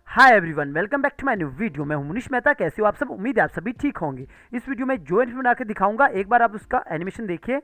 Hi everyone, welcome back to my new video. मैं हूं मुनीश मेहता। कैसे हो आप सब? उम्मीद है आप सभी ठीक होंगे। इस वीडियो में जो एनिमेशन बना के दिखाऊंगा, एक बार आप उसका एनिमेशन देखिए।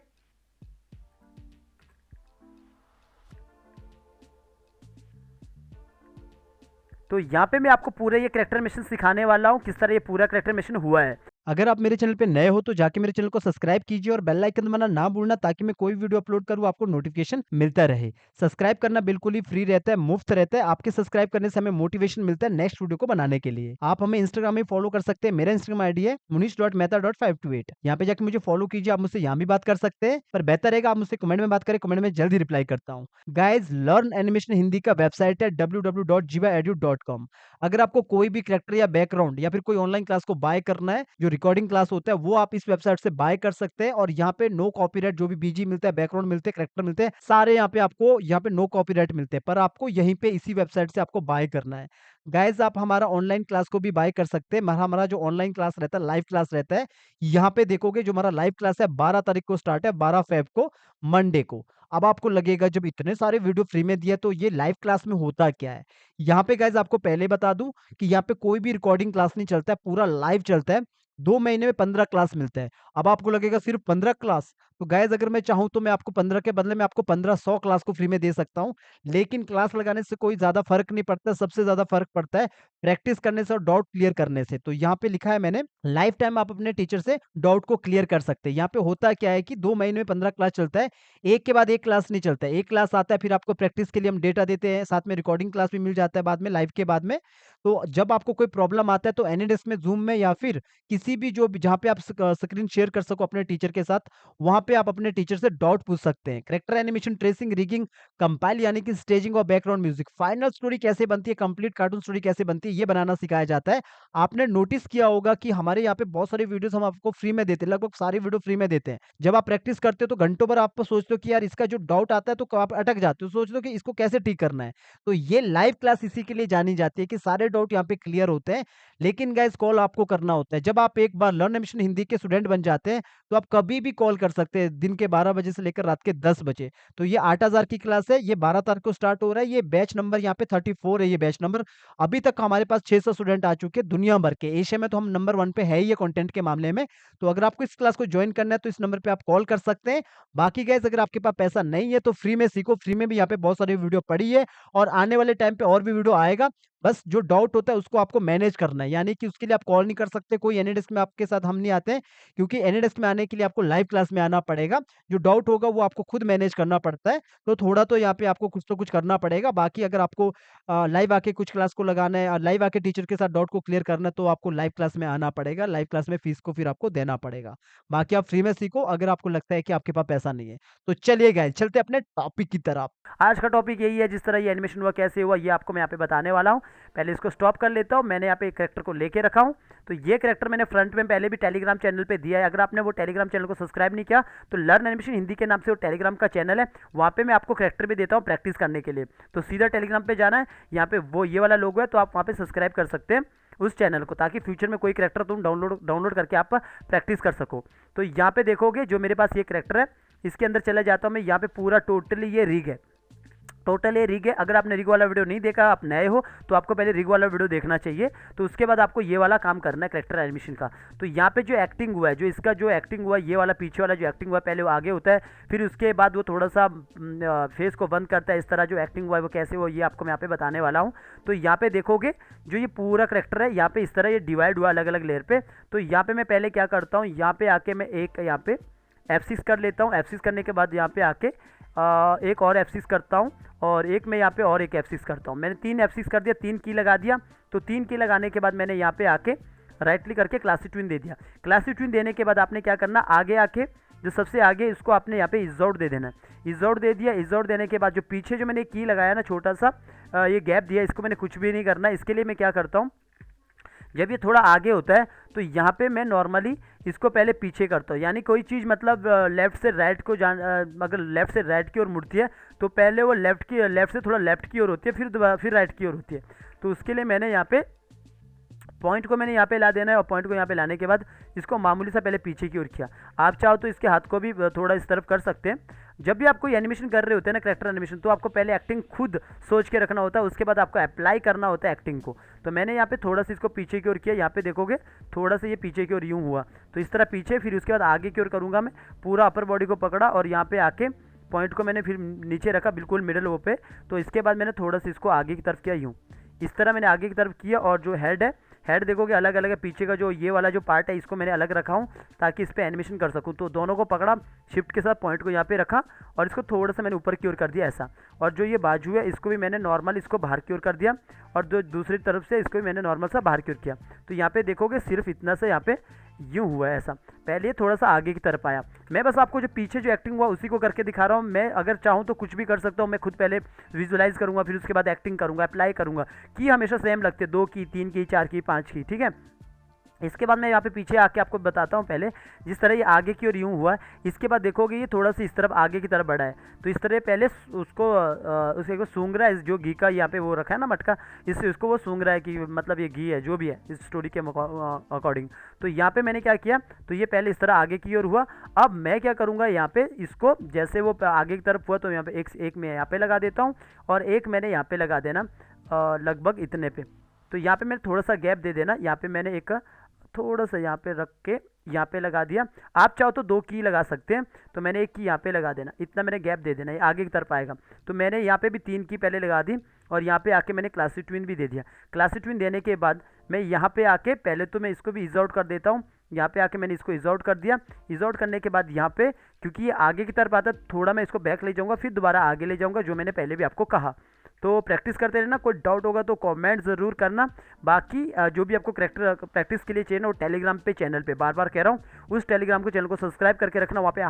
तो यहाँ पे मैं आपको पूरा ये करेक्टर मिशन सिखाने वाला हूँ, किस तरह ये पूरा करेक्टर मिशन हुआ है। अगर आप मेरे चैनल पे नए हो तो जाके मेरे चैनल को सब्सक्राइब कीजिए और बेल आइकन दबाना ना भूलना ताकि मैं कोई वीडियो अपलोड करूँ आपको नोटिफिकेशन मिलता रहे। सब्सक्राइब करना बिल्कुल ही फ्री रहता है, मुफ्त रहता है। आपके सब्सक्राइब करने से हमें मोटिवेशन मिलता है नेक्स्ट वीडियो को बनाने के लिए। आप हमें इंस्टाग्राम में फॉलो कर सकते हैं। मेरा इंस्टाग्राम आईडी है munish.mehta.528। यहाँ पे जाके मुझे फॉलो कीजिए। आप मुझसे यहाँ भी बात कर सकते हैं, पर बेहतर रहेगा आप मुझसे कमेंट में बात करें। कमेंट में जल्दी रिप्लाई करता हूँ। गाइज, लर्न एनिमेशन हिंदी का वेबसाइट है www.jivaedu.com। अगर आपको कोई भी कैरेक्टर या बैकग्राउंड या फिर कोई ऑनलाइन क्लास को बाय करना है, जो रिकॉर्डिंग क्लास होता है, वो आप इस वेबसाइट से बाय कर सकते हैं। और यहाँ पे नो कॉपीराइट, जो भी बीजी मिलता है, बैकग्राउंड मिलते हैं, कैरेक्टर मिलते हैं, सारे यहाँ पे आपको यहाँ पे नो कॉपीराइट मिलते हैं। पर आपको यहीं पे इसी वेबसाइट से आपको बाय करना है। गाइज, आप हमारा ऑनलाइन क्लास को भी बाय कर सकते हैं। हमारा जो ऑनलाइन क्लास रहता है, लाइव क्लास रहता है, यहाँ पे देखोगे जो हमारा लाइव क्लास है 12 तारीख को स्टार्ट है, 12 फेब को, मंडे को। अब आपको लगेगा जब इतने सारे वीडियो फ्री में दिया तो ये लाइव क्लास में होता क्या है। यहाँ पे गाइज आपको पहले बता दूं कि यहाँ पे कोई भी रिकॉर्डिंग क्लास नहीं चलता है, पूरा लाइव चलता है। 2 महीने में 15 क्लास मिलता है। अब आपको लगेगा सिर्फ 15 क्लास, तो गाइस अगर मैं चाहूँ तो मैं आपको 15 के बदले में आपको 1500 क्लास को फ्री में दे सकता हूँ। लेकिन क्लास लगाने से कोई ज़्यादा फ़र्क नहीं पड़ता, सबसे ज़्यादा फ़र्क पड़ता है प्रैक्टिस करने से और डाउट क्लियर करने से। तो यहाँ पे लिखा है मैंने, लाइफ टाइम आप अपने टीचर से डाउट को क्लियर कर सकते हैं। यहाँ पे होता क्या है कि 2 महीने में 15 क्लास चलता है, एक के बाद एक क्लास नहीं चलता है। एक क्लास आता है, फिर आपको प्रैक्टिस के लिए हम डेटा देते हैं, साथ में रिकॉर्डिंग क्लास भी मिल जाता है बाद में, लाइव के बाद में। तो जब आपको कोई प्रॉब्लम आता है तो एनीडेस्क में, ज़ूम में या फिर किसी भी जो भी जहाँ पे आप स्क्रीन शेयर कर सको अपने टीचर के साथ, वहाँ पे आप अपने टीचर से डाउट पूछ सकते हैं। Character animation, tracing, rigging, compile यानी कि स्टेजिंग और बैकग्राउंड म्यूजिक, फाइनल स्टोरी कैसे बनती है, कंप्लीट कार्टून स्टोरी कैसे बनती है, ये बनाना सिखाया जाता है। आपने नोटिस किया होगा कि हमारे यहाँ पे बहुत सारे वीडियोस हम आपको फ्री में देते हैं, लगभग सारी वीडियो फ्री में देते हैं। जब आप प्रैक्टिस करते हो तो घंटों भर आप सोचते हो कि यार इसका जो डाउट आता है तो आप अटक जाते हो, सोचते हो कि इसको कैसे ठीक करना है। तो ये लाइव क्लास इसी के लिए जानी जाती है कि सारे डाउट यहाँ पे क्लियर होते हैं। लेकिन गाइस, कॉल आपको करना होता है। जब आप एक बार लर्न एनिमेशन हिंदी के स्टूडेंट बन जाते हैं तो आप कभी भी कॉल कर सकते हैं, दिन के 12 बजे से लेकर रात के 10 बजे। तो ये 8000 की क्लास है, ये 12 तारीख को स्टार्ट हो रहा है। ये बैच नंबर यहाँ पे 34 है, ये बैच नंबर। अभी तक हमारे पास 600 स्टूडेंट आ चुके हैं दुनिया भर के। एशिया में तो हम नंबर 1 पे है ही है कंटेंट के मामले में। तो अगर आपको इस क्लास को ज्वाइन करना है तो इस नंबर पे आप कॉल कर सकते हैं। बाकी गाइस, अगर आपके पास पैसा नहीं है तो फ्री में सीखो। फ्री में भी यहाँ पे बहुत सारी वीडियो पड़ी है और आने वाले टाइम पे और भी वीडियो आएगा। बस जो डाउट होता है उसको आपको मैनेज करना है, यानी कि उसके लिए आप कॉल नहीं कर सकते, कोई एनीडेस्क में आपके साथ हम नहीं आते हैं, क्योंकि एनीडेस्क में आने के लिए आपको लाइव क्लास में आना पड़ेगा। जो डाउट होगा वो आपको खुद मैनेज करना पड़ता है। तो थोड़ा तो यहाँ पे आपको कुछ तो कुछ करना पड़ेगा। बाकी अगर आपको लाइव आके कुछ क्लास को लगाना है और लाइव आके टीचर के साथ डाउट को क्लियर करना है तो आपको लाइव क्लास में आना पड़ेगा। लाइव क्लास में फीस को फिर आपको देना पड़ेगा। बाकी आप फ्री में सीखो अगर आपको लगता है कि आपके पास पैसा नहीं है। तो चलिए गाइस, चलते हैं अपने टॉपिक की तरफ। आज का टॉपिक यही है, जिस तरह ये एनिमेशन हुआ, कैसे हुआ, ये आपको मैं यहाँ पे बताने वाला हूँ। पहले इसको स्टॉप कर लेता हूँ। मैंने यहाँ पे एक करेक्टर को लेके रखा हूँ। तो ये करेक्टर मैंने फ्रंट में पहले भी टेलीग्राम चैनल पे दिया है। अगर आपने वो टेलीग्राम चैनल को सब्सक्राइब नहीं किया तो लर्न एनिमेशन हिंदी के नाम से वो टेलीग्राम का चैनल है, वहाँ पे मैं आपको करेक्टर भी देता हूँ प्रैक्टिस करने के लिए। तो सीधा टेलीग्राम पे जाना है, यहाँ पे वो ये वाला लोगो है, तो आप वहाँ पे सब्सक्राइब कर सकते हैं उस चैनल को, ताकि फ्यूचर में कोई करेक्टर तुम डाउनलोड करके आप प्रैक्टिस कर सको। तो यहाँ पे देखोगे जो मेरे पास ये करेक्टर है, इसके अंदर चला जाता हूँ मैं। यहाँ पे पूरा टोटली ये रिग है, टोटल ये रिग है। अगर आपने रिग वाला वीडियो नहीं देखा, आप नए हो, तो आपको पहले रिग वाला वीडियो देखना चाहिए। तो उसके बाद आपको ये वाला काम करना है कैरेक्टर एनिमेशन का। तो यहाँ पे जो एक्टिंग हुआ है, जो इसका जो एक्टिंग हुआ है, ये वाला पीछे वाला जो एक्टिंग हुआ है, पहले वो आगे होता है, फिर उसके बाद वो थोड़ा सा फेस को बंद करता है। इस तरह जो एक्टिंग हुआ है वो कैसे हुआ, ये आपको मैं यहाँ पे बताने वाला हूँ। तो यहाँ पे देखोगे जो ये पूरा करेक्टर है, यहाँ पे इस तरह ये डिवाइड हुआ अलग अलग लेयर पे। तो यहाँ पे मैं पहले क्या करता हूँ, यहाँ पे आके मैं एक यहाँ पे F6 कर लेता हूँ। F6 करने के बाद यहाँ पे आके एक और F6 करता हूँ, और एक मैं यहाँ पे और एक F6 करता हूँ। मैंने 3 F6 कर दिया, 3 की लगा दिया। तो 3 की लगाने के बाद मैंने यहाँ पे आके राइट क्लिक करके क्लासिक ट्विन दे दिया। क्लासिक ट्विन देने के बाद आपने क्या करना, आगे आके जो सबसे आगे इसको आपने यहाँ पे इजोट दे देना है। इजोट दे दिया। इजोट देने के बाद जो पीछे जो मैंने की लगाया ना, छोटा सा ये गैप दिया, इसको मैंने कुछ भी नहीं करना। इसके लिए मैं क्या करता हूँ, जब ये थोड़ा आगे होता है तो यहाँ पे मैं नॉर्मली इसको पहले पीछे करता हूँ। यानी कोई चीज़ मतलब लेफ़्ट से राइट को अगर लेफ़्ट से राइट की ओर मुड़ती है तो पहले वो लेफ़्ट से थोड़ा लेफ़्ट की ओर होती है, फिर राइट की ओर होती है। तो उसके लिए मैंने यहाँ पे पॉइंट को मैंने यहाँ पे ला देना है और पॉइंट को यहाँ पे लाने के बाद इसको मामूली सा पहले पीछे की ओर किया। आप चाहो तो इसके हाथ को भी थोड़ा इस तरफ कर सकते हैं। जब भी आप कोई एनिमेशन कर रहे होते हैं ना, कैरेक्टर एनिमेशन, तो आपको पहले एक्टिंग खुद सोच के रखना होता है, उसके बाद आपको अप्लाई करना होता है एक्टिंग को। तो मैंने यहाँ पे थोड़ा सा इसको पीछे की ओर किया, यहाँ पे देखोगे थोड़ा सा ये पीछे की ओर यूँ हुआ, तो इस तरह पीछे, फिर उसके बाद आगे की ओर करूँगा मैं। पूरा अपर बॉडी को पकड़ा और यहाँ पे आके पॉइंट को मैंने फिर नीचे रखा बिल्कुल मिडल वो पे। तो इसके बाद मैंने थोड़ा सा इसको आगे की तरफ किया यूँ, इस तरह मैंने आगे की तरफ किया। और जो हेड है, हेड देखोगे अलग अलग है, पीछे का जो ये वाला जो पार्ट है इसको मैंने अलग रखा हूँ ताकि इस पर एनिमेशन कर सकूँ। तो दोनों को पकड़ा शिफ्ट के साथ, पॉइंट को यहाँ पे रखा और इसको थोड़ा सा मैंने ऊपर की ओर कर दिया ऐसा। और जो ये बाजू है इसको भी मैंने नॉर्मल इसको बाहर की ओर कर दिया और जो दूसरी तरफ से इसको भी मैंने नॉर्मल सा बाहर की ओर किया। तो यहाँ पे देखोगे सिर्फ इतना सा यहाँ पे यूँ हुआ है ऐसा। पहले थोड़ा सा आगे की तरफ आया। मैं बस आपको जो पीछे जो एक्टिंग हुआ उसी को करके दिखा रहा हूँ। मैं अगर चाहूँ तो कुछ भी कर सकता हूँ। मैं खुद पहले विजुलाइज करूँगा, फिर उसके बाद एक्टिंग करूँगा, अप्लाई करूँगा। की हमेशा सेम लगते हैं, 2 की, 3 की, 4 की, 5 की, ठीक है। इसके बाद मैं यहाँ पे पीछे आके आपको बताता हूँ। पहले जिस तरह ये आगे की ओर यूँ हुआ, इसके बाद देखोगे ये थोड़ा सा इस तरफ आगे की तरफ बढ़ा है। तो इस तरह पहले उसको उसको सूंघ रहा है, जो घी का यहाँ पे वो रखा है ना मटका, इससे उसको वो सूंघ रहा है कि मतलब ये घी है जो भी है इस स्टोरी के अकॉर्डिंग। तो यहाँ पे मैंने क्या किया, तो ये पहले इस तरह आगे की ओर हुआ। अब मैं क्या करूँगा, यहाँ पे इसको जैसे वो आगे की तरफ हुआ तो यहाँ पे एक मैं यहाँ पे लगा देता हूँ और एक मैंने यहाँ पे लगा देना लगभग इतने पे। तो यहाँ पे मैंने थोड़ा सा गैप दे देना। यहाँ पे मैंने एक थोड़ा सा यहाँ पे रख के यहाँ पे लगा दिया। आप चाहो तो 2 की लगा सकते हैं, तो मैंने 1 की यहाँ पे लगा देना, इतना मैंने गैप दे देना, ये आगे की तरफ आएगा। तो मैंने यहाँ पे भी 3 की पहले लगा दी और यहाँ पे आके मैंने क्लासिक ट्विन भी दे दिया। क्लासिक ट्विन देने के बाद मैं यहाँ पे आके पहले तो मैं इसको भी इज आउट कर देता हूँ। यहाँ पे आके मैंने इसको इज आउट कर दिया। इज आउट करने के बाद यहाँ पे क्योंकि ये आगे की तरफ आता है, थोड़ा मैं इसको बैक ले जाऊँगा, फिर दोबारा आगे ले जाऊँगा, जो मैंने पहले भी आपको कहा। तो प्रैक्टिस करते रहना। कोई डाउट होगा तो कमेंट ज़रूर करना। बाकी जो भी आपको करेक्टर प्रैक्टिस के लिए चाहिए ना, वो टेलीग्राम पे चैनल पे बार बार कह रहा हूँ, उस टेलीग्राम को चैनल को सब्सक्राइब करके रखना। वहाँ पे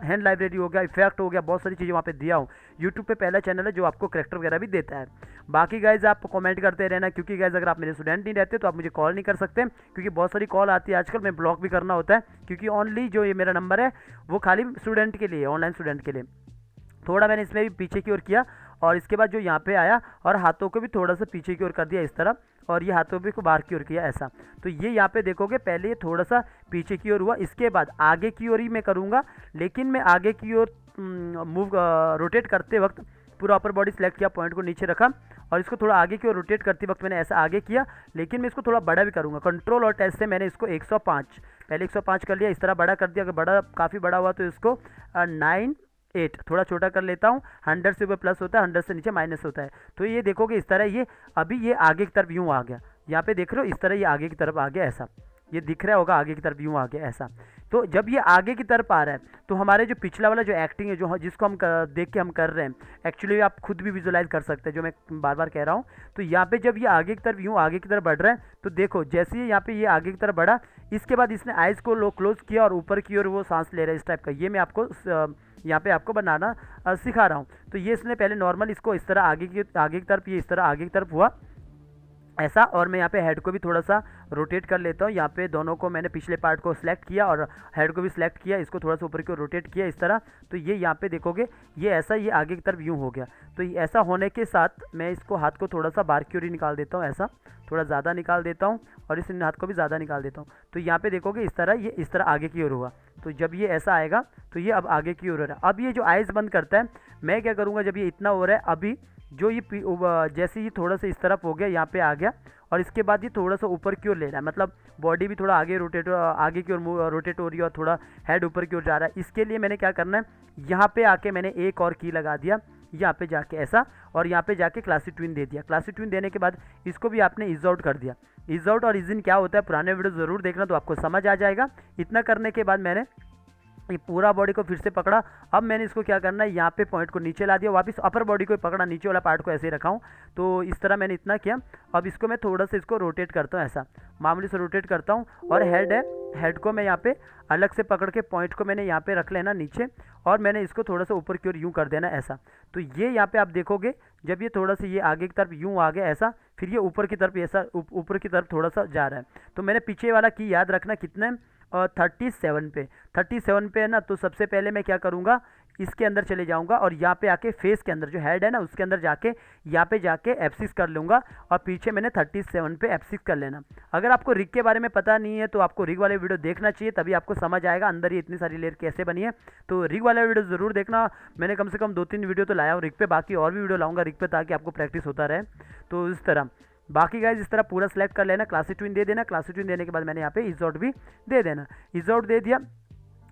हैंड लाइब्रेरी हो गया, इफेक्ट हो गया, बहुत सारी चीज़ें वहाँ पे दिया हूँ। यूट्यूब पे पहला चैनल है जो आपको करेक्टर वगैरह भी देता है। बाकी गाइज आप कमेंट करते रहना, क्योंकि गाइज अगर आप मेरे स्टूडेंट नहीं रहते तो आप मुझे कॉल नहीं कर सकते, क्योंकि बहुत सारी कॉल आती है आजकल। मैं ब्लॉक भी करना होता है, क्योंकि ओनली जो ये मेरा नंबर है वो खाली स्टूडेंट के लिए, ऑनलाइन स्टूडेंट के लिए। थोड़ा मैंने इसमें भी पीछे की ओर किया और इसके बाद जो यहाँ पे आया और हाथों को भी थोड़ा सा पीछे की ओर कर दिया इस तरह, और ये हाथों भी को बाहर की ओर किया ऐसा। तो ये यहाँ पे देखोगे पहले ये थोड़ा सा पीछे की ओर हुआ, इसके बाद आगे की ओर ही मैं करूँगा। लेकिन मैं आगे की ओर रोटेट करते वक्त पूरा अपर बॉडी सेलेक्ट किया, पॉइंट को नीचे रखा और इसको थोड़ा आगे की ओर रोटेट करते वक्त मैंने ऐसा आगे किया। लेकिन मैं इसको थोड़ा बड़ा भी करूँगा। कंट्रोल और टेस्ट से मैंने इसको 105 पहले 105 कर लिया, इस तरह बड़ा कर दिया। अगर बड़ा काफ़ी बड़ा हुआ तो इसको 98 थोड़ा छोटा कर लेता हूँ। 100 से ऊपर प्लस होता है, 100 से नीचे माइनस होता है। तो ये देखोगे इस तरह ये अभी ये आगे की तरफ यूँ आ गया। यहाँ पे देख रहे हो इस तरह ये आगे की तरफ आ गया ऐसा, ये दिख रहा होगा आगे की तरफ यूँ आ गया ऐसा। तो जब ये आगे की तरफ आ रहा है तो हमारे जो पिछला वाला जो एक्टिंग है, जो जिसको हम देख के हम कर रहे हैं, एक्चुअली आप खुद भी विजुलाइज कर सकते हैं, जो मैं बार बार कह रहा हूँ। तो यहाँ पे जब ये आगे की तरफ यूँ आगे की तरफ बढ़ रहा है तो देखो जैसे ही यहाँ पे ये आगे की तरफ बढ़ा, इसके बाद इसने आइज़ को क्लोज किया और ऊपर की ओर वो सांस ले रहा है इस टाइप का। ये मैं आपको यहाँ पे आपको बनाना सिखा रहा हूँ। तो ये इसने पहले नॉर्मल इसको इस तरह आगे की तरफ, ये इस तरह आगे की तरफ हुआ ऐसा। और मैं यहाँ पे हेड को भी थोड़ा सा रोटेट कर लेता हूँ। यहाँ पे दोनों को मैंने पिछले पार्ट को सिलेक्ट किया और हेड को भी सिलेक्ट किया, इसको थोड़ा सा ऊपर की ओर रोटेट किया इस तरह। तो ये यहाँ पे देखोगे ये ऐसा, ये आगे की तरफ यूँ हो गया। तो ऐसा होने के साथ मैं इसको हाथ को थोड़ा सा बाहर की ओर ही निकाल देता हूँ ऐसा, थोड़ा ज़्यादा निकाल देता हूँ और इस हाथ को भी ज़्यादा निकाल देता हूँ। तो यहाँ पे देखोगे इस तरह, ये इस तरह आगे की ओर हुआ। तो जब ये ऐसा आएगा तो ये अब आगे की ओर हो रहा है। अब ये जो आइज़ बंद करता है, मैं क्या करूँगा, जब ये इतना हो रहा है अभी जो ये जैसे ये थोड़ा सा इस तरफ हो गया, यहाँ पे आ गया और इसके बाद ये थोड़ा सा ऊपर की ओर ले रहा है, मतलब बॉडी भी थोड़ा आगे आगे की ओर रोटेट हो रही है और थोड़ा हेड ऊपर की ओर जा रहा है। इसके लिए मैंने क्या करना है, यहाँ पे आके मैंने एक और की लगा दिया, यहाँ पे जाके ऐसा, और यहाँ पे जाके क्लासिक ट्विन दे दिया। क्लासिक ट्विन देने के बाद इसको भी आपने इज आउट कर दिया। इज आउट और इज इन क्या होता है पुराने वीडियो ज़रूर देखना, तो आपको समझ आ जाएगा। इतना करने के बाद मैंने ये पूरा बॉडी को फिर से पकड़ा। अब मैंने इसको क्या करना है, यहाँ पे पॉइंट को नीचे ला दिया, वापस अपर बॉडी को पकड़ा, नीचे वाला पार्ट को ऐसे ही रखा हूँ। तो इस तरह मैंने इतना किया। अब इसको मैं थोड़ा सा इसको रोटेट करता हूँ ऐसा, मामूली से रोटेट करता हूँ। और हेड है, हेड को मैं यहाँ पे अलग से पकड़ के पॉइंट को मैंने यहाँ पे रख लेना नीचे, और मैंने इसको थोड़ा सा ऊपर की ओर यूँ कर देना ऐसा। तो ये यहाँ पे आप देखोगे जब ये थोड़ा सा ये आगे की तरफ यूँ आ गया ऐसा, फिर ये ऊपर की तरफ ऐसा ऊपर की तरफ थोड़ा सा जा रहा है। तो मैंने पीछे वाला की याद रखना कितने और 37 पे 37 पे है ना। तो सबसे पहले मैं क्या करूँगा, इसके अंदर चले जाऊंगा और यहाँ पे आके फेस के अंदर जो हेड है ना उसके अंदर जाके यहाँ पे जाके F6 कर लूँगा और पीछे मैंने 37 पे F6 कर लेना। अगर आपको रिग के बारे में पता नहीं है तो आपको रिग वाले वीडियो देखना चाहिए, तभी आपको समझ आएगा अंदर ये इतनी सारी लेयर कैसे बनी है। तो रिग वाला वीडियो ज़रूर देखना, मैंने कम से कम 2-3 वीडियो तो लाया हूँ रिग पे, बाकी और भी वीडियो लाऊंगा रिग पे ताकि आपको प्रैक्टिस होता रहे। तो इस तरह बाकी गाइज इस तरह पूरा सेलेक्ट कर लेना, क्लासिक ट्विन दे देना। क्लासिक ट्विन देने के बाद मैंने यहाँ पे इज आउट भी दे देना, इज आउट दे दिया।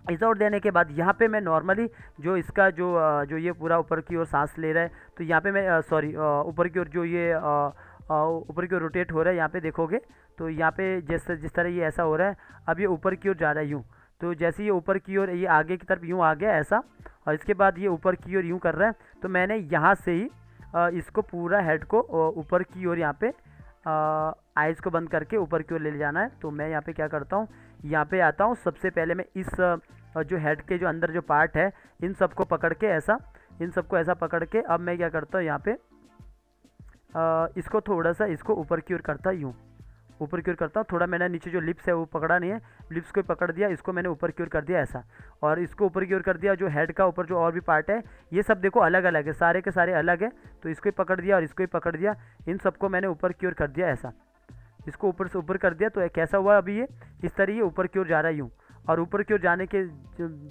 इज आउट देने के बाद यहाँ पे मैं नॉर्मली जो इसका जो ये पूरा ऊपर की ओर सांस ले रहा है, तो यहाँ पे मैं सॉरी ऊपर की ओर जो ये ऊपर की ओर रोटेट हो रहा है, यहाँ पे देखोगे तो यहाँ पे जिस तरह ये ऐसा हो रहा है, अब ये ऊपर की ओर जा रहा है यूँ। तो जैसे ये ऊपर की ओर ये आगे की तरफ यूँ आ गया ऐसा, और इसके बाद ये ऊपर की ओर यूँ कर रहा है, तो मैंने यहाँ से ही इसको पूरा हेड को ऊपर की ओर यहाँ पे आइज़ को बंद करके ऊपर की ओर ले जाना है। तो मैं यहाँ पे क्या करता हूँ, यहाँ पे आता हूँ। सबसे पहले मैं इस जो हेड के जो अंदर जो पार्ट है इन सबको पकड़ के ऐसा, इन सबको ऐसा पकड़ के अब मैं क्या करता हूँ, यहाँ पे इसको थोड़ा सा इसको ऊपर की ओर करता यूँ, ऊपर की ओर करता हूँ। थोड़ा मैंने नीचे जो लिप्स है वो पकड़ा नहीं है, लिप्स को पकड़ दिया, इसको मैंने ऊपर की ओर कर दिया ऐसा, और इसको ऊपर की ओर कर दिया। जो हेड का ऊपर जो और भी पार्ट है ये सब देखो अलग अलग है, सारे के सारे अलग है, तो इसको ही पकड़ दिया और इसको ही पकड़ दिया, इन सबको मैंने ऊपर की ओर कर दिया ऐसा, इसको ऊपर से ऊपर कर दिया। तो कैसा हुआ अभी ये इस तरह ये ऊपर की ओर जा रहा है यूँ, और ऊपर की ओर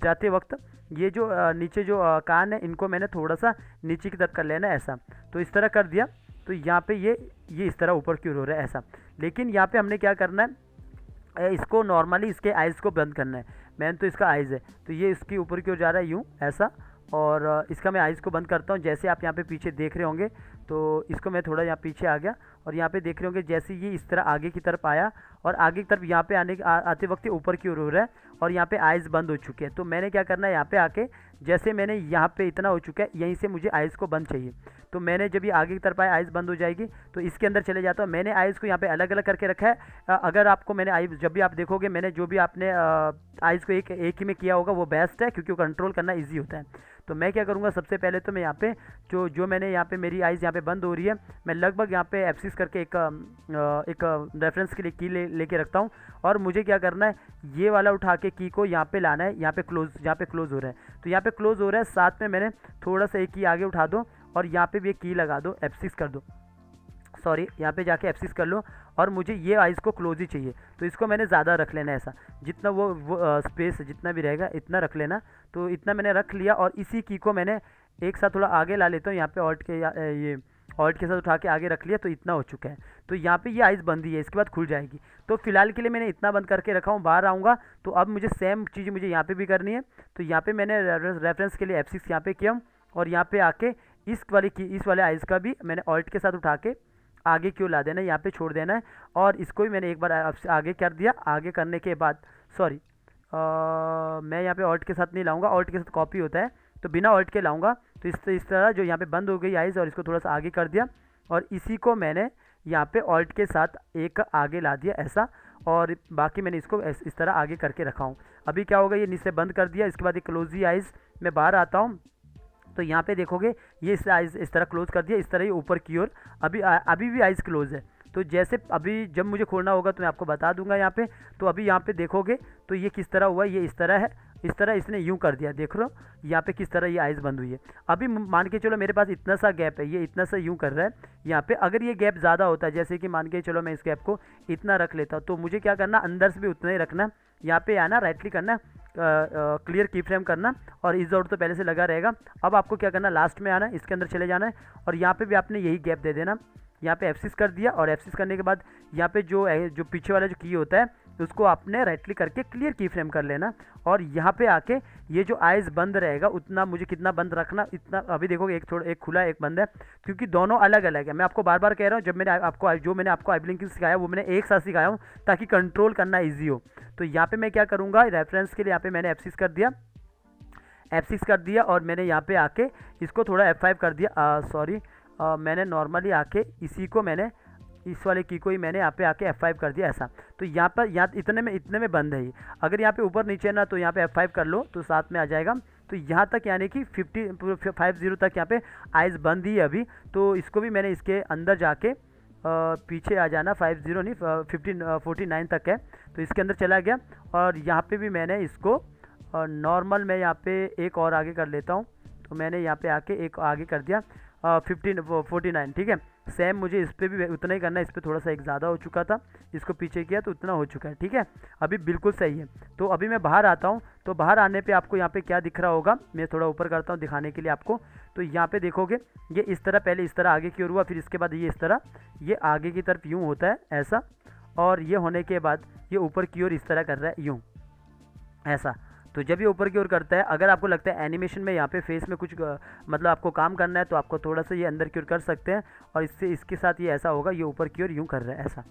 जाते वक्त ये जो नीचे जो कान है इनको मैंने थोड़ा सा नीचे की तरफ कर लेना है ऐसा। तो इस तरह कर दिया, तो यहाँ पे ये इस तरह ऊपर की ओर हो रहा है ऐसा। लेकिन यहाँ पे हमने क्या करना है, इसको नॉर्मली इसके आइज़ को बंद करना है। मैंने तो इसका आइज़ है तो ये इसकी ऊपर की ओर जा रहा है यूँ ऐसा, और इसका मैं आइज़ को बंद करता हूँ। जैसे आप यहाँ पे पीछे देख रहे होंगे, तो इसको मैं थोड़ा यहाँ पीछे आ गया और यहाँ पे देख रहे होंगे जैसे ये इस तरह आगे की तरफ आया, और आगे की तरफ यहाँ पे आते वक्त ऊपर की ओर हो रहा है, और यहाँ पे आइज़ बंद हो चुके हैं। तो मैंने क्या करना है, यहाँ पे आके जैसे मैंने यहाँ पे इतना हो चुका है, यहीं से मुझे आइज़ को बंद चाहिए। तो मैंने जब ये आगे की तरफ आया आइज़ बंद हो जाएगी, तो इसके अंदर चले जाता हूँ। मैंने आइज़ को यहाँ पे अलग अलग करके रखा है। अगर आपको मैंने आइज़ जब भी आप देखोगे मैंने जो भी आपने आइज़ को एक ही में किया होगा वो बेस्ट है, क्योंकि वो कंट्रोल करना ईजी होता है। तो मैं क्या करूँगा, सबसे पहले तो मैं यहाँ पे जो मैंने यहाँ पे मेरी आइज़ यहाँ पे बंद हो रही है, मैं लगभग यहाँ पे F6 करके एक रेफरेंस के लिए की लेके रखता हूँ। और मुझे क्या करना है, ये वाला उठा के की को यहाँ पे लाना है, यहाँ पे क्लोज़ हो रहा है, तो यहाँ पे क्लोज़ हो रहा है। साथ में मैंने थोड़ा सा एक की आगे उठा दो और यहाँ पे भी एक की लगा दो, F6 कर दो, सॉरी यहाँ पे जाके F6 कर लो। और मुझे ये आइज़ को क्लोज ही चाहिए, तो इसको मैंने ज़्यादा रख लेना है ऐसा, जितना वो स्पेस जितना भी रहेगा इतना रख लेना। तो इतना मैंने रख लिया, और इसी की को मैंने एक साथ थोड़ा आगे ला लेता हूँ, यहाँ पे ऑल्ट के साथ उठा के आगे रख लिया, तो इतना हो चुका है। तो यहाँ पे ये आइज़ बंद ही है, इसके बाद खुल जाएगी। तो फिलहाल के लिए मैंने इतना बंद करके रखा हूँ, बाहर आऊँगा तो अब मुझे सेम चीज़ मुझे यहाँ पे भी करनी है। तो यहाँ पे मैंने रेफरेंस के लिए F6 यहाँ पे किया, और यहाँ पे आके इस वाले आइज़ का भी मैंने ऑल्ट के साथ उठा के आगे क्यों ला देना है, यहाँ पे छोड़ देना है। और इसको भी मैंने एक बार आगे कर दिया। आगे करने के बाद सॉरी मैं यहाँ पे ऑल्ट के साथ नहीं लाऊंगा, ऑल्ट के साथ कॉपी होता है, तो बिना ऑल्ट के लाऊंगा। तो इस तरह जो यहाँ पे बंद हो गई आइज़, और इसको थोड़ा सा आगे कर दिया, और इसी को मैंने यहाँ पे ऑल्ट के साथ एक आगे ला दिया ऐसा, और बाकी मैंने इसको इस तरह आगे करके रखा हूँ। अभी क्या होगा, ये नीचे बंद कर दिया, इसके बाद ये क्लोजी आइज़ मैं बाहर आता हूँ, तो यहाँ पे देखोगे ये इस तरह क्लोज कर दिया, इस तरह ही ऊपर की ओर अभी भी आइज़ क्लोज है। तो जैसे अभी जब मुझे खोलना होगा तो मैं आपको बता दूंगा यहाँ पे। तो अभी यहाँ पे देखोगे तो ये किस तरह हुआ, ये इस तरह है, इस तरह इसने यूँ कर दिया, देख लो यहाँ पे किस तरह ये आइज़ बंद हुई है। अभी मान के चलो मेरे पास इतना सा गैप है, ये इतना सा यूँ कर रहा है यहाँ पे। अगर ये गैप ज़्यादा होता है, जैसे कि मान के चलो मैं इस गैप को इतना रख लेता हूँ, तो मुझे क्या करना, अंदर से भी उतना ही रखना, यहाँ पे आना, राइट क्लिक करना, क्लियर की फ्रेम करना, और इज आउट तो पहले से लगा रहेगा। अब आपको क्या करना, लास्ट में आना है, इसके अंदर चले जाना है, और यहाँ पे भी आपने यही गैप दे देना। यहाँ पे F6 कर दिया, और F6 करने के बाद यहाँ पे जो पीछे वाला जो की होता है उसको आपने राइट क्लिक करके क्लियर की फ्रेम कर लेना। और यहाँ पे आके ये जो आइज़ बंद रहेगा उतना मुझे कितना बंद रखना, इतना। अभी देखोगे एक खुला एक बंद है, क्योंकि दोनों अलग अलग है। मैं आपको बार बार कह रहा हूँ, जब मैंने आपको आई ब्लिंकिंग सिखाया वो मैंने एक साथ सिखाया हूँ ताकि कंट्रोल करना ईजी हो। तो यहाँ पे मैं क्या करूँगा, रेफरेंस के लिए यहाँ पे मैंने F6 कर दिया, और मैंने यहाँ पे आके इसको थोड़ा F5 कर दिया। मैंने नॉर्मली आके इसी को मैंने इस वाले की को ही मैंने यहाँ पे आके F5 कर दिया ऐसा। तो यहाँ इतने में बंद है ये। अगर यहाँ पे ऊपर नीचे ना, तो यहाँ पे F5 कर लो तो साथ में आ जाएगा। तो यहाँ तक यानी कि 50 तक यहाँ पे आइज़ बंद ही है अभी। तो इसको भी मैंने इसके अंदर जाके पीछे आ जाना, 50 नहीं 49 तक है, तो इसके अंदर चला गया। और यहाँ पे भी मैंने इसको और नॉर्मल मैं यहाँ पे एक और आगे कर लेता हूँ। तो मैंने यहाँ पे आके एक आगे कर दिया 49, ठीक है। सेम मुझे इस पर भी उतना ही करना है, इस पर थोड़ा सा एक ज़्यादा हो चुका था, इसको पीछे किया तो उतना हो चुका है, ठीक है। अभी बिल्कुल सही है। तो अभी मैं बाहर आता हूँ, तो बाहर आने पे आपको यहाँ पे क्या दिख रहा होगा, मैं थोड़ा ऊपर करता हूँ दिखाने के लिए आपको। तो यहाँ पे देखोगे ये इस तरह, पहले इस तरह आगे की ओर हुआ, फिर इसके बाद ये इस तरह, ये आगे की तरफ यूँ होता है ऐसा, और ये होने के बाद ये ऊपर की ओर इस तरह कर रहा है यूँ ऐसा। तो जब ये ऊपर की ओर करता है, अगर आपको लगता है एनिमेशन में यहाँ पे फेस में कुछ मतलब आपको काम करना है, तो आपको थोड़ा सा ये अंदर की ओर कर सकते हैं, और इससे इसके साथ ये ऐसा होगा, ये ऊपर की ओर यूँ कर रहा है ऐसा,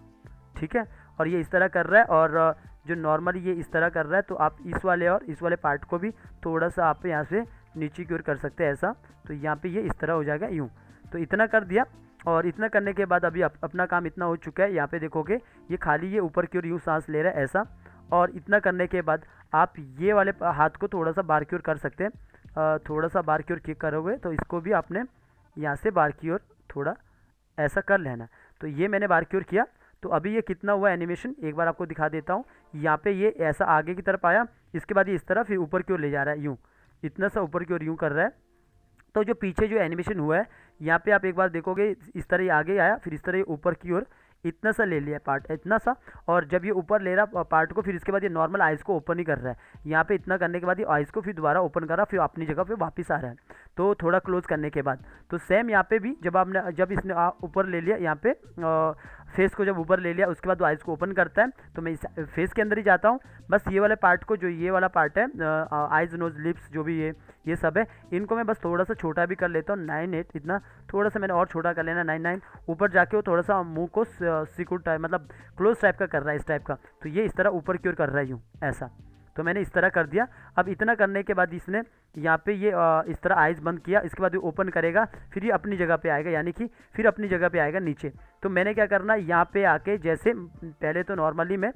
ठीक है। और ये इस तरह कर रहा है, और जो नॉर्मली ये इस तरह कर रहा है, तो आप इस वाले और इस वाले पार्ट को भी थोड़ा सा आप यहाँ से नीचे की ओर कर सकते हैं ऐसा। तो यहाँ पर ये इस तरह हो जाएगा यूँ। तो इतना कर दिया, और इतना करने के बाद अभी अपना काम इतना हो चुका है। यहाँ पे देखोगे ये खाली ये ऊपर की ओर यूँ सांस ले रहा है ऐसा। और इतना करने के बाद आप ये वाले हाथ को थोड़ा सा बाहर की ओर कर सकते हैं, थोड़ा सा बाहर की ओर किक करोगे तो इसको भी आपने यहाँ से बाहर की ओर थोड़ा ऐसा कर लेना। तो ये मैंने बाहर की ओर किया। तो अभी ये कितना हुआ एनिमेशन, एक बार आपको दिखा देता हूँ। यहाँ पे ये ऐसा आगे की तरफ आया, इसके बाद ये इस तरह, फिर ऊपर की ओर ले जा रहा है यूँ, इतना सा ऊपर की ओर यूँ कर रहा है। तो जो पीछे जो एनिमेशन हुआ है, यहाँ पे आप एक बार देखोगे इस तरह ये आगे आया, फिर इस तरह ये ऊपर की ओर इतना सा ले लिया पार्ट, इतना सा। और जब ये ऊपर ले रहा पार्ट को, फिर इसके बाद ये नॉर्मल आइज़ को ओपन ही कर रहा है। यहाँ पे इतना करने के बाद ये आइज़ को फिर दोबारा ओपन कर रहा, फिर अपनी जगह पे वापस आ रहा है। तो थोड़ा क्लोज करने के बाद, तो सेम यहाँ पे भी जब इसने ऊपर ले लिया, यहाँ पे फेस को जब ऊपर ले लिया, उसके बाद वो आइज़ को ओपन करता है। तो मैं इस फेस के अंदर ही जाता हूँ। बस ये वाले पार्ट को, जो ये वाला पार्ट है आइज़ नोज लिप्स जो भी ये सब है, इनको मैं बस थोड़ा सा छोटा भी कर लेता हूँ, 9-8 इतना थोड़ा सा मैंने और छोटा कर लेना, 9-9 ऊपर जाके वो थोड़ा सा मुंह को सिकुड़ टाइप मतलब क्लोज टाइप का कर रहा है, इस टाइप का। तो ये इस तरह ऊपर की ओर कर रहा है यूँ ऐसा। तो मैंने इस तरह कर दिया। अब इतना करने के बाद इसने यहाँ पे ये इस तरह आइज़ बंद किया, इसके बाद ये ओपन करेगा, फिर ये अपनी जगह पे आएगा, यानी कि फिर अपनी जगह पे आएगा नीचे। तो मैंने क्या करना है, यहाँ पे आके जैसे पहले तो नॉर्मली मैं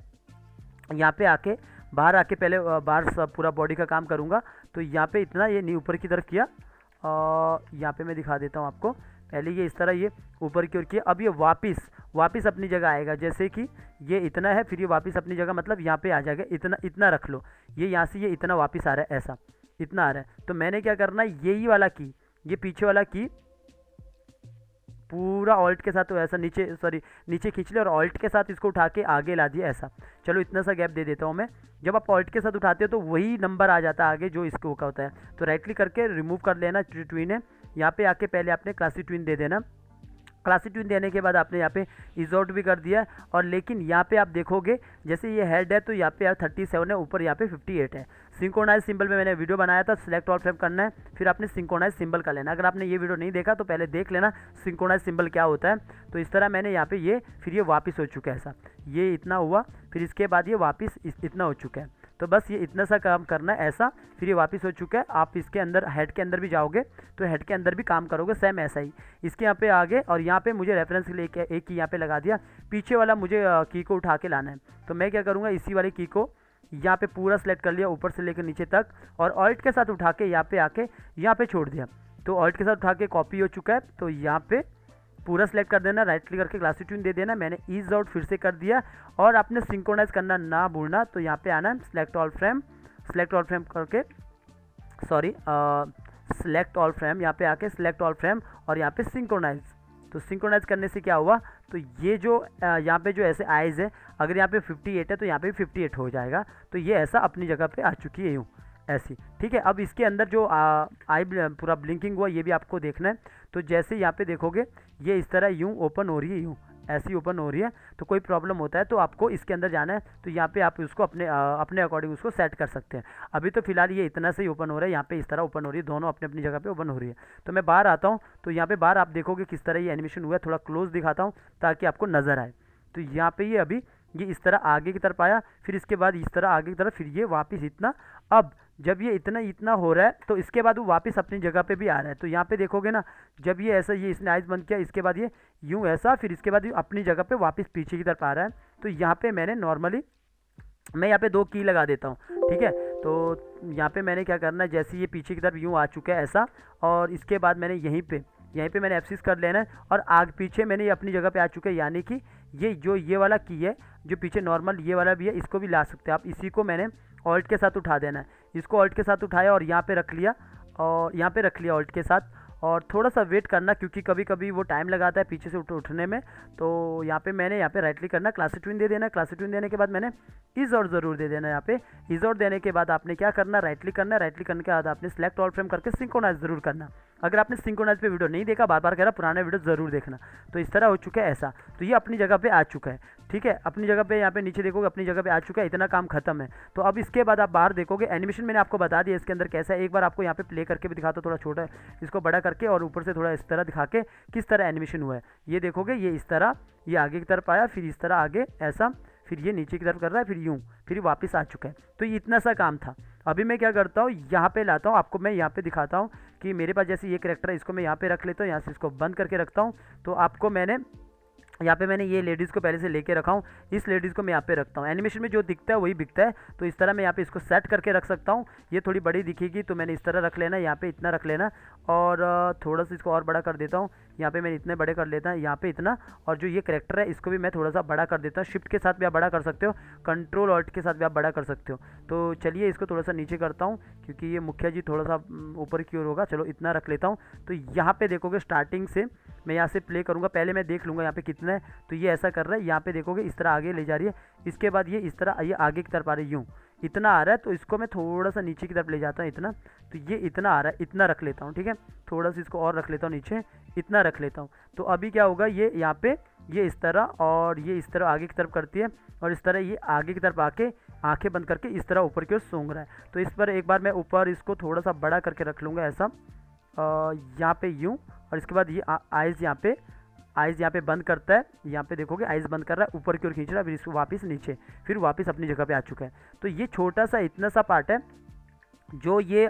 यहाँ पे आके बाहर आके पहले बाहर सब पूरा बॉडी का काम करूँगा। तो यहाँ पे इतना ये नहीं ऊपर की तरफ किया, यहाँ पे मैं दिखा देता हूँ आपको। पहले ये इस तरह ये ऊपर की ओर किया, अब ये वापस अपनी जगह आएगा। जैसे कि ये इतना है, फिर ये वापस अपनी जगह मतलब यहाँ पे आ जाएगा, इतना रख लो। ये यहाँ से ये इतना वापस आ रहा है ऐसा, इतना आ रहा है। तो मैंने क्या करना है, यही वाला की, ये पीछे वाला की पूरा ऑल्ट के साथ तो ऐसा नीचे खींच ले, और ऑल्ट के साथ इसको उठा के आगे ला दिया ऐसा। चलो इतना सा गैप दे देता हूँ मैं। जब आप ऑल्ट के साथ उठाते हो तो वही नंबर आ जाता है आगे जो इसको का होता है। तो राइट क्लिक करके रिमूव कर लेना ट्विन है। यहाँ पे आके पहले आपने क्लासिक ट्विन दे देना। क्लासिक ट्विन देने के बाद आपने यहाँ पे इज आउट भी कर दिया। और लेकिन यहाँ पे आप देखोगे जैसे ये हेड है, तो यहाँ पे 37 है, ऊपर यहाँ पे 58 है। सिंक्रोनाइज सिंबल में मैंने वीडियो बनाया था, सिलेक्ट ऑल फ्रेम करना है, फिर आपने सिंक्रोनाइज सिंबल का लेना। अगर आपने ये वीडियो नहीं देखा तो पहले देख लेना सिंक्रोनाइज सिंबल क्या होता है। तो इस तरह मैंने यहाँ पे ये, फिर ये वापस हो चुका है ऐसा, ये इतना हुआ, फिर इसके बाद ये वापस इतना हो चुका है। तो बस ये इतना सा काम करना है ऐसा, फिर ये वापस हो चुका है। आप इसके अंदर हेड के अंदर भी जाओगे तो हेड के अंदर भी काम करोगे सेम ऐसा ही। इसके यहाँ पे आगे, और यहाँ पे मुझे रेफरेंस के लिए एक की यहाँ पे लगा दिया, पीछे वाला मुझे की को उठा के लाना है। तो मैं क्या करूँगा, इसी वाली की को यहाँ पे पूरा सेलेक्ट कर लिया ऊपर से लेकर नीचे तक, और ऑल्ट के साथ उठा के यहाँ पे आके यहाँ पे छोड़ दिया। तो ऑल्ट के साथ उठा के कॉपी हो चुका है। तो यहाँ पे पूरा सेलेक्ट कर देना, राइट क्लिक करके क्लासिक ट्यून दे देना। मैंने ईज आउट फिर से कर दिया, और आपने सिंक्रोनाइज करना ना भूलना। तो यहाँ पे आना है, सिलेक्ट ऑल फ्रेम करके, सॉरी सिलेक्ट ऑल फ्रेम, यहाँ पे आके सिलेक्ट ऑल फ्रेम, और यहाँ पे सिंक्रोनाइज। तो सिंक्रोनाइज करने से क्या हुआ, तो ये जो यहाँ पे जो ऐसे आइज़ है, अगर यहाँ पे 58 है तो यहाँ पे भी 58 हो जाएगा। तो ये ऐसा अपनी जगह पे आ चुकी है यूँ ऐसी, ठीक है। अब इसके अंदर जो आई पूरा ब्लिंकिंग हुआ ये भी आपको देखना है। तो जैसे यहाँ पे देखोगे ये इस तरह यूँ ओपन हो रही है, यूँ ऐसी ओपन हो रही है। तो कोई प्रॉब्लम होता है तो आपको इसके अंदर जाना है। तो यहाँ पे आप उसको अपने अकॉर्डिंग उसको सेट कर सकते हैं। अभी तो फिलहाल ये इतना से ही ओपन हो रहा है, यहाँ पे इस तरह ओपन हो रही है, दोनों अपनी अपनी जगह पे ओपन हो रही है। तो मैं बाहर आता हूँ, तो यहाँ पे बाहर आप देखोगे किस तरह ये एनिमेशन हुआ है। थोड़ा क्लोज दिखाता हूँ ताकि आपको नज़र आए। तो यहाँ पे ये अभी ये इस तरह आगे की तरफ आया, फिर इसके बाद इस तरह आगे की तरफ, फिर ये वापस इतना। अब जब ये इतना हो रहा है तो इसके बाद वो वापस अपनी जगह पे भी आ रहा है। तो यहाँ पे देखोगे ना, जब ये ऐसा ये इसने आइज़ बंद किया, इसके बाद ये यूँ ऐसा, फिर इसके बाद ये अपनी जगह पे वापस पीछे की तरफ आ रहा है। तो यहाँ पे मैंने नॉर्मली मैं यहाँ पे 2 की लगा देता हूँ, ठीक है। तो यहाँ पे मैंने क्या करना है, जैसे ये पीछे की तरफ यूँ आ चुका है ऐसा, और इसके बाद मैंने यहीं पे मैंने F6 कर लेना है, और आगे पीछे मैंने ये अपनी जगह पे आ चुका है। यानी कि ये वाला की है जो पीछे नॉर्मल ये वाला भी है, इसको भी ला सकते हैं आप। इसी को मैंने ऑल्ट के साथ उठा देना है, इसको ऑल्ट के साथ उठाया और यहाँ पे रख लिया, और यहाँ पे रख लिया ऑल्ट के साथ, और थोड़ा सा वेट करना क्योंकि कभी कभी वो टाइम लगाता है पीछे से उठने में। तो यहाँ पे मैंने यहाँ पे राइट क्लिक करना, क्लासिक ट्विन दे देना, क्लासिक ट्विन देने के बाद मैंने इज और ज़रूर दे देना। यहाँ पे इज और देने के बाद आपने क्या करना, राइट क्लिक करना, राइट क्लिक करने के बाद आपने सिलेक्ट ऑल फ्रेम करके सिंक्रोनाइज जरूर करना। अगर आपने सिंक्रोनाइज पे वीडियो नहीं देखा, बार बार कह रहा, पुराना वीडियो जरूर देखना। तो इस तरह हो चुका है ऐसा, तो ये अपनी जगह पे आ चुका है, ठीक है, अपनी जगह पे यहाँ पे नीचे देखोगे अपनी जगह पे आ चुका है, इतना काम खत्म है। तो अब इसके बाद आप बाहर देखोगे, एनिमेशन मैंने आपको बता दिया इसके अंदर कैसा है, एक बार आपको यहाँ पे प्ले करके भी दिखाता हूँ, थोड़ा छोटा इसको बड़ा करके और ऊपर से थोड़ा इस तरह दिखा के किस तरह एनिमेशन हुआ है। ये देखोगे, ये इस तरह, ये आगे की तरफ आया, फिर इस तरह आगे ऐसा, फिर ये नीचे की तरफ कर रहा है, फिर यूँ, फिर वापस आ चुका है। तो ये इतना सा काम था। अभी मैं क्या करता हूँ, यहाँ पे लाता हूँ, आपको मैं यहाँ पे दिखाता हूँ कि मेरे पास जैसे ये कैरेक्टर है, इसको मैं यहाँ पे रख लेता हूँ, यहाँ से इसको बंद करके रखता हूँ। तो आपको मैंने यहाँ पे मैंने ये लेडीज़ को पहले से लेके रखा हूँ, इस लेडीज़ को मैं यहाँ पे रखता हूँ, एनिमेशन में जो दिखता है वही दिखता है। तो इस तरह मैं यहाँ पे इसको सेट करके रख सकता हूँ। ये थोड़ी बड़ी दिखेगी तो मैंने इस तरह रख लेना, यहाँ पे इतना रख लेना, और थोड़ा सा इसको और बड़ा कर देता हूँ। यहाँ पे मैंने इतने बड़े कर लेता हूँ, यहाँ पे इतना, और जो ये कैरेक्टर है इसको भी मैं थोड़ा सा बड़ा कर देता हूँ। शिफ्ट के साथ भी आप बड़ा कर सकते हो, कंट्रोल ऑल्ट के साथ भी आप बड़ा कर सकते हो। तो चलिए इसको थोड़ा सा नीचे करता हूँ क्योंकि ये मुखिया जी थोड़ा सा ऊपर की ओर होगा। चलो इतना रख लेता हूँ। तो यहाँ पे देखोगे स्टार्टिंग से मैं यहाँ से प्ले करूँगा, पहले मैं देख लूँगा यहाँ पे कितना है। तो ये ऐसा कर रहा है, यहाँ पे देखोगे इस तरह आगे ले जा रही है, इसके बाद ये इस तरह ये आगे की तरफ आ रही है, यूँ इतना आ रहा है। तो इसको मैं थोड़ा सा नीचे की तरफ ले जाता हूँ, इतना, तो ये इतना आ रहा है, इतना रख लेता हूँ, ठीक है। थोड़ा सा इसको और रख लेता हूँ नीचे, इतना रख लेता हूँ। तो अभी क्या होगा, ये यहाँ पे ये इस तरह और ये इस तरह आगे की तरफ करती है, और इस तरह ये आगे की तरफ आके आंखें बंद करके इस तरह ऊपर की ओर सूंघ रहा है। तो इस पर एक बार मैं ऊपर इसको थोड़ा सा बड़ा करके रख लूँगा ऐसा, यहाँ पे यूँ, और इसके बाद ये आइज़ यहाँ पे बंद करता है, यहाँ पे देखोगे आइज़ बंद कर रहा है, ऊपर की ओर खींच रहा है, फिर इसको वापस नीचे, फिर वापस अपनी जगह पे आ चुका है। तो ये छोटा सा इतना सा पार्ट है जो ये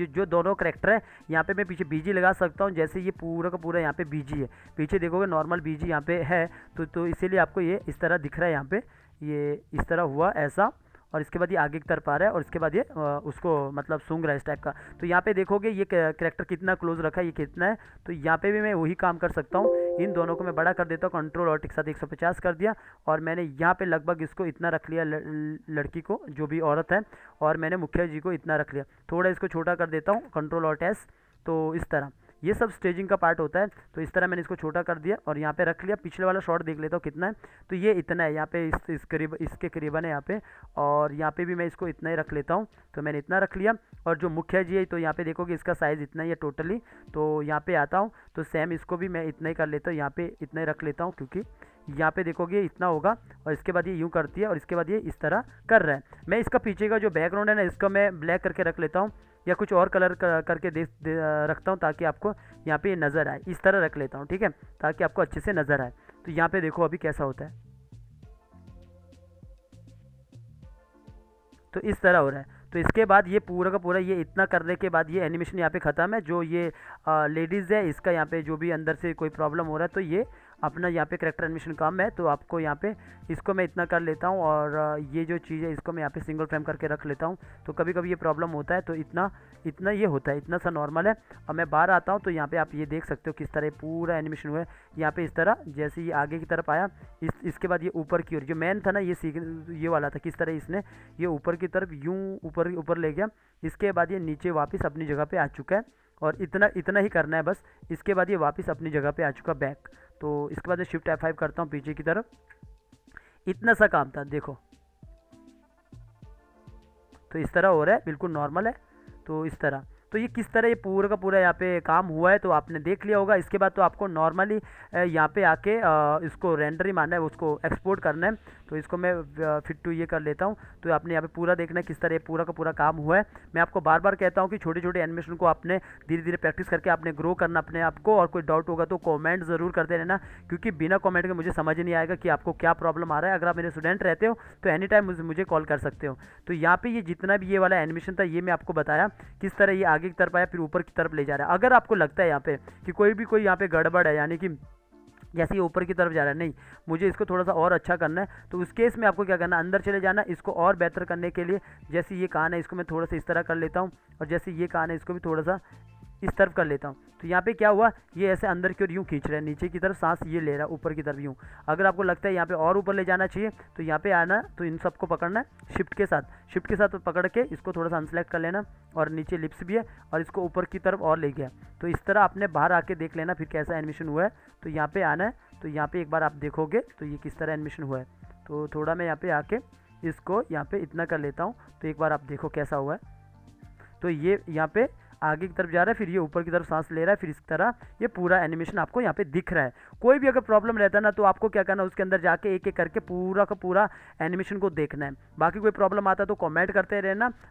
जो दोनों करैक्टर है। यहाँ पे मैं पीछे बीजी लगा सकता हूँ, जैसे ये पूरा का पूरा यहाँ पे बीजी है, पीछे देखोगे नॉर्मल बीजी यहाँ पे है। तो इसीलिए आपको ये इस तरह दिख रहा है, यहाँ पे ये इस तरह हुआ ऐसा, और इसके बाद ये आगे की तरफ आ रहा है, और इसके बाद ये उसको मतलब सूंघ रहा है इस टाइप का। तो यहाँ पे देखोगे ये कैरेक्टर कितना क्लोज रखा है, ये कितना है। तो यहाँ पे भी मैं वही काम कर सकता हूँ, इन दोनों को मैं बड़ा कर देता हूँ, कंट्रोल ऑल्ट के साथ 150 कर दिया, और मैंने यहाँ पे लगभग इसको इतना रख लिया, लड़की को जो भी औरत है, और मैंने मुखिया जी को इतना रख लिया। थोड़ा इसको छोटा कर देता हूँ, कंट्रोल ऑल्ट एस। तो इस तरह ये सब स्टेजिंग का पार्ट होता है। तो इस तरह मैंने इसको छोटा कर दिया और यहाँ पे रख लिया। पिछले वाला शॉट देख लेता हूँ कितना है। तो ये इतना है, यहाँ पे इसके करीबन है यहाँ पे, और यहाँ पे भी मैं इसको इतना ही रख लेता हूँ। तो मैंने इतना रख लिया, और जो मुखिया जी है तो यहाँ पे देखोगे इसका साइज़ इतना ही है टोटली। तो यहाँ पे आता हूँ तो सेम इसको भी मैं इतना ही कर लेता हूँ, यहाँ पे इतना ही रख लेता हूँ, क्योंकि यहाँ पे देखोगे इतना होगा, और इसके बाद ये यूँ करती है, और इसके बाद ये इस तरह कर रहा है। मैं इसका पीछे का जो बैकग्राउंड है ना, इसको मैं ब्लैक करके रख लेता हूँ, या कुछ और कलर करके रखता हूँ ताकि आपको यहाँ पे नज़र आए। इस तरह रख लेता हूँ, ठीक है, ताकि आपको अच्छे से नज़र आए। तो यहाँ पे देखो अभी कैसा होता है, तो इस तरह हो रहा है। तो इसके बाद ये पूरा का पूरा ये इतना करने के बाद ये एनिमेशन यहाँ पे ख़त्म है। जो ये लेडीज़ है, इसका यहाँ पे जो भी अंदर से कोई प्रॉब्लम हो रहा है, तो ये अपना यहाँ पे करेक्टर एनिमेशन काम है। तो आपको यहाँ पे इसको मैं इतना कर लेता हूँ, और ये जो चीज़ है इसको मैं यहाँ पे सिंगल फ्रेम करके रख लेता हूँ। तो कभी कभी ये प्रॉब्लम होता है, तो इतना ये होता है, इतना सा नॉर्मल है। अब मैं बाहर आता हूँ तो यहाँ पे आप ये देख सकते हो किस तरह पूरा एनिमेशन हुआ है। यहाँ पे इस तरह जैसे ये आगे की तरफ आया, इसके बाद ये ऊपर की ओर जो मैन था ना, ये वाला था, किस तरह इसने ये ऊपर की तरफ यूँ ऊपर ले गया। इसके बाद ये नीचे वापस अपनी जगह पे आ चुका है, और इतना ही करना है बस। इसके बाद ये वापस अपनी जगह पे आ चुका बैक। तो इसके बाद मैं शिफ्ट F5 करता हूँ पीछे की तरफ। इतना सा काम था, देखो तो इस तरह हो रहा है, बिल्कुल नॉर्मल है। तो इस तरह, तो ये किस तरह ये पूरा का पूरा यहाँ पे काम हुआ है तो आपने देख लिया होगा। इसके बाद तो आपको नॉर्मली यहाँ पे आके इसको रेंडर ही मारना है, उसको एक्सपोर्ट करना है। तो इसको मैं फिट टू ये कर लेता हूँ। तो आपने यहाँ पे पूरा देखना है किस तरह ये पूरा का पूरा काम हुआ है। मैं आपको बार बार कहता हूँ कि छोटे छोटे एनिमेशन को आपने धीरे धीरे प्रैक्टिस करके आपने ग्रो करना अपने आप को। और कोई डाउट होगा तो कॉमेंट ज़रूर करते रहना, क्योंकि बिना कॉमेंट के मुझे समझ नहीं आएगा कि आपको क्या प्रॉब्लम आ रहा है। अगर आप मेरे स्टूडेंट रहते हो तो एनी टाइम मुझे कॉल कर सकते हो। तो यहाँ पे ये जितना भी ये वाला एनिमेशन था, ये मैं आपको बताया किस तरह ये आगे की तरफ आया, फिर ऊपर की तरफ ले जा रहा है। अगर आपको लगता है यहाँ पे कि कोई यहाँ पे गड़बड़ है, यानी कि जैसे ये ऊपर की तरफ जा रहा है, नहीं मुझे इसको थोड़ा सा और अच्छा करना है, तो उस केस में आपको क्या करना है, अंदर चले जाना। इसको और बेहतर करने के लिए जैसे ये कान है, इसको मैं थोड़ा सा इस तरह कर लेता हूँ, और जैसे ये कान है इसको भी थोड़ा सा इस तरफ कर लेता हूँ। तो यहाँ पे क्या हुआ, ये ऐसे अंदर की ओर यूँ खींच रहा है, नीचे की तरफ सांस ये ले रहा है, ऊपर की तरफ यूँ। अगर आपको लगता है यहाँ पे और ऊपर ले जाना चाहिए तो यहाँ पे आना, तो इन सबको पकड़ना है शिफ्ट के साथ पकड़ के इसको थोड़ा सा अनसेलेक्ट कर लेना, और नीचे लिप्स भी है और इसको ऊपर की तरफ और ले गया। तो इस तरह आपने बाहर आके देख लेना फिर कैसा एनिमेशन हुआ है। तो यहाँ पे आना है, तो यहाँ पे एक बार आप देखोगे तो ये किस तरह एनिमेशन हुआ है। तो थोड़ा मैं यहाँ पे आके इसको यहाँ पे इतना कर लेता हूँ, तो एक बार आप देखो कैसा हुआ है। तो ये यहाँ पे आगे की तरफ जा रहा है, फिर ये ऊपर की तरफ सांस ले रहा है, फिर इस तरह ये पूरा एनिमेशन आपको यहाँ पे दिख रहा है। कोई भी अगर प्रॉब्लम रहता है ना तो आपको क्या करना है, उसके अंदर जाके एक एक करके पूरा का पूरा एनिमेशन को देखना है। बाकी कोई प्रॉब्लम आता है तो कमेंट करते रहना।